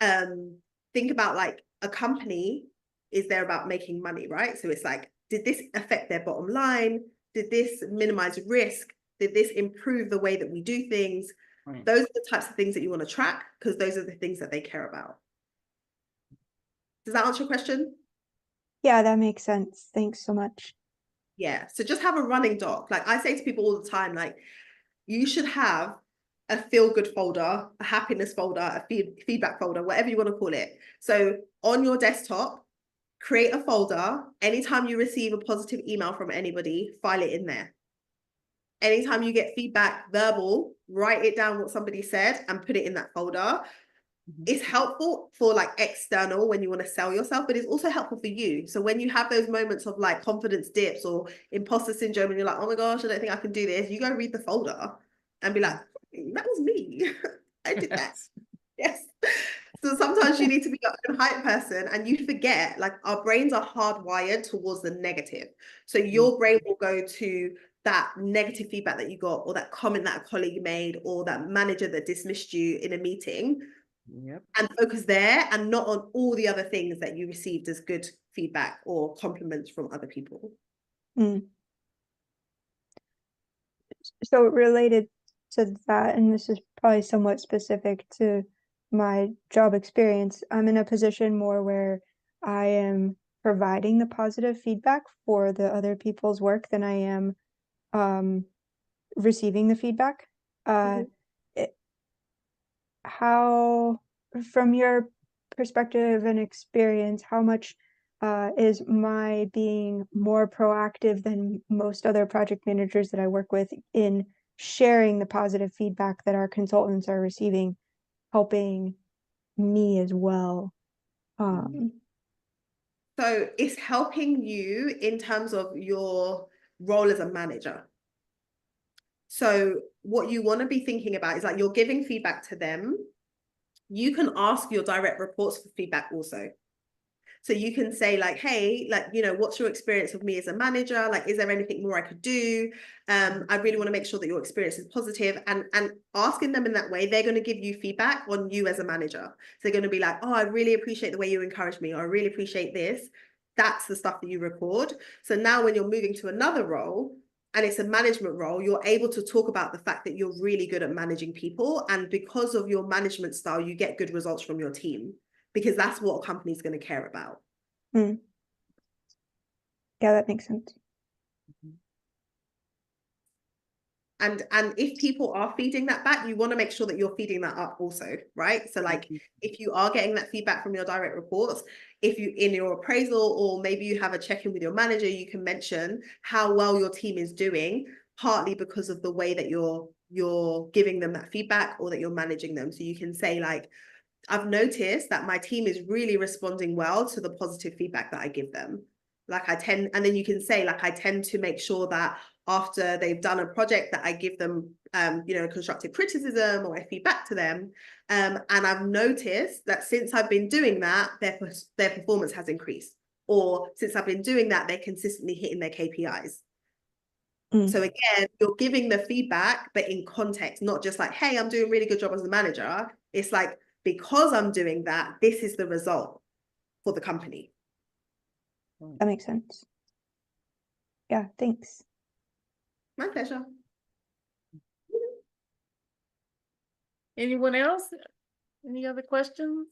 Think about like a company is there about making money, right? So it's like, did this affect their bottom line? Did this minimize risk? Did this improve the way that we do things? Right. Those are the types of things that you want to track, because those are the things that they care about. Does that answer your question? Yeah, that makes sense. Thanks so much. Yeah. So just have a running doc. Like I say to people all the time, like you should have a feel-good folder, a happiness folder, a feedback folder, whatever you want to call it. So on your desktop, create a folder. Anytime you receive a positive email from anybody, file it in there. Anytime you get feedback verbal, write it down what somebody said and put it in that folder. It's helpful for like external when you want to sell yourself, but it's also helpful for you. So when you have those moments of like confidence dips or imposter syndrome and you're like, oh my gosh, I don't think I can do this, you go read the folder and be like, that was me. I did that. Yes. So sometimes you need to be your own hype person, and you forget, like our brains are hardwired towards the negative. So your brain will go to that negative feedback that you got, or that comment that a colleague made, or that manager that dismissed you in a meeting. Yep. And focus there and not on all the other things that you received as good feedback or compliments from other people. So related to that, and this is probably somewhat specific to my job experience, I'm in a position more where I am providing the positive feedback for the other people's work than I am receiving the feedback. How, from your perspective and experience, how much is my being more proactive than most other project managers that I work with in sharing the positive feedback that our consultants are receiving? helping me as well. So it's helping you in terms of your role as a manager. So what you want to be thinking about is like you're giving feedback to them. You can ask your direct reports for feedback also. So you can say like, hey, like, you know, what's your experience of me as a manager? Like, is there anything more I could do? I really want to make sure that your experience is positive, and asking them in that way, they're going to give you feedback on you as a manager. So they're going to be like, oh, I really appreciate the way you encourage me, or I really appreciate this. That's the stuff that you record. So now when you're moving to another role, and it's a management role, you're able to talk about the fact that you're really good at managing people. And because of your management style, you get good results from your team, because that's what a company's going to care about. Yeah, that makes sense. And if people are feeding that back, you want to make sure that you're feeding that up also, right? So like if you are getting that feedback from your direct reports, if you in your appraisal, or maybe you have a check-in with your manager, you can mention how well your team is doing, partly because of the way that you're giving them that feedback, or that you're managing them. So you can say like, I've noticed that my team is really responding well to the positive feedback that I give them. Like and then you can say like, I tend to make sure that after they've done a project that I give them, you know, constructive criticism, or I feedback to them. And I've noticed that since I've been doing that, their performance has increased. Or since I've been doing that, they're consistently hitting their KPIs. So again, you're giving the feedback, but in context, not just like, hey, I'm doing a really good job as a manager. It's like, because I'm doing that, this is the result for the company. That makes sense. Yeah, thanks. My pleasure. Anyone else? Any other questions?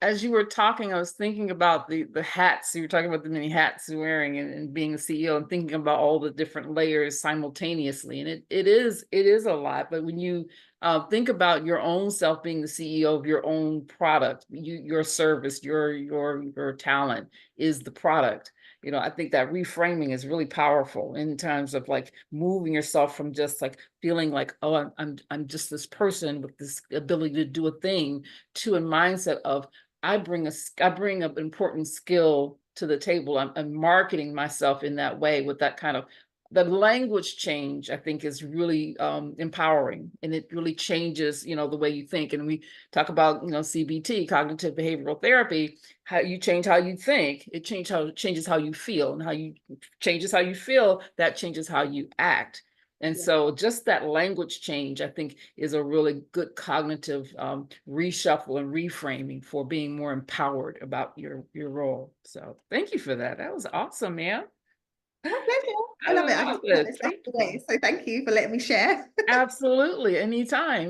As you were talking, I was thinking about the hats. You were talking about the many hats you're wearing, and being a CEO, and thinking about all the different layers simultaneously. And it is a lot. But when you think about your own self being the CEO of your own product, your service, your talent is the product. You know, I think that reframing is really powerful in terms of like moving yourself from just like feeling like, oh, I'm just this person with this ability to do a thing, to a mindset of I bring an important skill to the table. I'm marketing myself in that way, with that kind of, the language change, I think, is really empowering, and it really changes, you know, the way you think. And we talk about, you know, CBT, cognitive behavioral therapy, how you change how you think, it changes how you feel, and how you changes how you feel, that changes how you act. And so just that language change, I think, is a really good cognitive reshuffle and reframing for being more empowered about your role. So thank you for that. That was awesome, man. My pleasure. I love it. I just learned this stuff today. So thank you for letting me share. Absolutely. Anytime.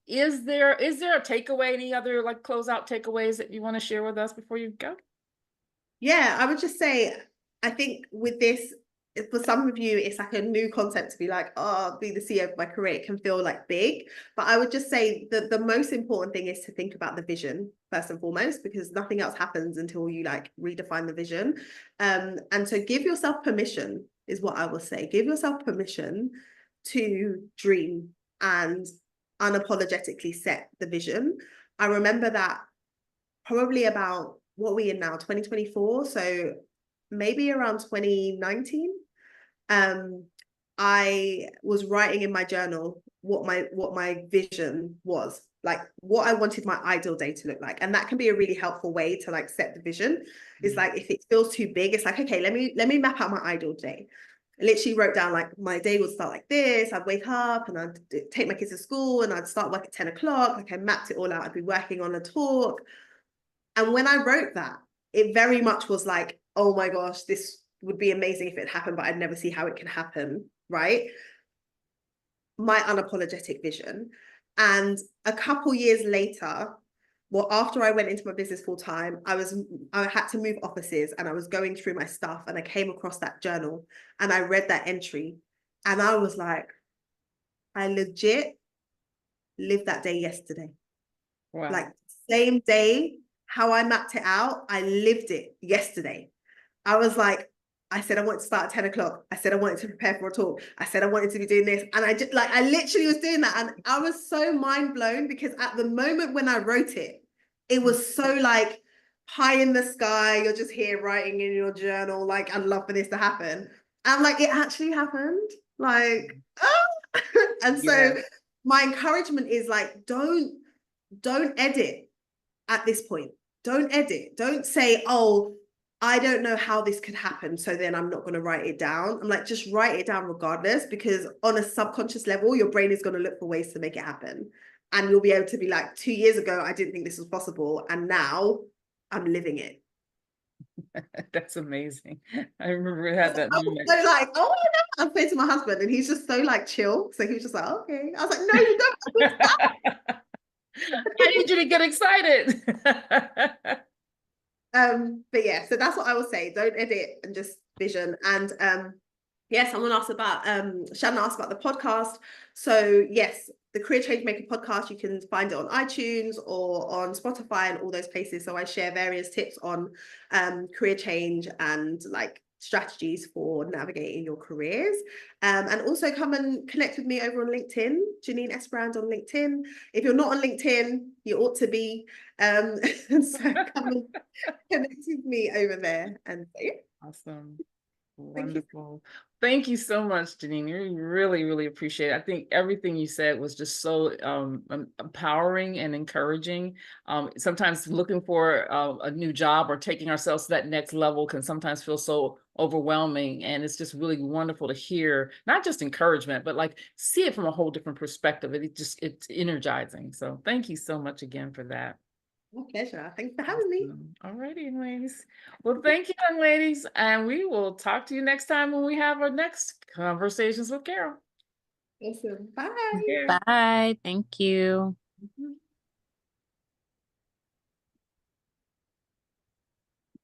Is there a takeaway, any other like closeout takeaways that you want to share with us before you go? Yeah, I would just say, I think with this, for some of you, it's like a new concept to be like, oh, be the CEO of my career. It can feel like big, but I would just say that the most important thing is to think about the vision first and foremost, because nothing else happens until you like redefine the vision. And so give yourself permission is what I will say. Give yourself permission to dream and unapologetically set the vision. I remember that probably about, what we in now, 2024, so maybe around 2019, I was writing in my journal what my vision was, like what I wanted my ideal day to look like. And that can be a really helpful way to like set the vision. It's like, if it feels too big, it's like, okay, let me map out my ideal day. I literally wrote down like, my day would start like this. I'd wake up and I'd take my kids to school, and I'd start work at 10 o'clock. Like, I mapped it all out. I'd be working on a talk. And when I wrote that, it very much was like, oh my gosh, this would be amazing if it happened, but I'd never see how it can happen, right? My unapologetic vision. And a couple years later, well, after I went into my business full time, I had to move offices, and I was going through my stuff, and I came across that journal, and I read that entry, and I was like, I legit lived that day yesterday. Wow. Like, same day, how I mapped it out, I lived it yesterday. I was like, I said I wanted to start at 10 o'clock. I said I wanted to prepare for a talk. I said I wanted to be doing this. And I just like, I literally was doing that. And I was so mind blown because at the moment when I wrote it, it was so like pie in the sky. You're just here writing in your journal, like, I'd love for this to happen. And like, it actually happened. Like, oh. And so my encouragement is like, don't edit at this point. Don't edit. Don't say, oh, I don't know how this could happen, so then I'm not going to write it down. I'm like, just write it down regardless, because on a subconscious level, your brain is going to look for ways to make it happen. And you'll be able to be like, 2 years ago, I didn't think this was possible. And now I'm living it. That's amazing. I remember we had that I was moment. so like, oh my God. I'm saying to my husband, and he's just so like chill. So he was just like, okay. I was like, no, you don't. I need you to get excited. But yeah, so that's what I will say. Don't edit and just vision. And yeah, someone asked about Shannon asked about the podcast. So yes, the Career Changemaker podcast, you can find it on iTunes or on Spotify and all those places. So I share various tips on career change and like strategies for navigating your careers. And also come and connect with me over on LinkedIn, Janine Esbrand on LinkedIn. If you're not on LinkedIn, you ought to be. So come and connect with me over there. And so, yeah. Awesome. Wonderful. Thank you so much, Janine. We really, really appreciate it. I think everything you said was just so empowering and encouraging. Sometimes looking for a new job or taking ourselves to that next level can sometimes feel so overwhelming. And it's just really wonderful to hear, not just encouragement, but like see it from a whole different perspective. It's energizing. So thank you so much again for that. My pleasure. Thanks for having me. All righty, ladies. Well, thank you, young ladies. And we will talk to you next time when we have our next Conversations with Carol. Awesome. Bye. Yeah. Bye. Thank you. Mhm.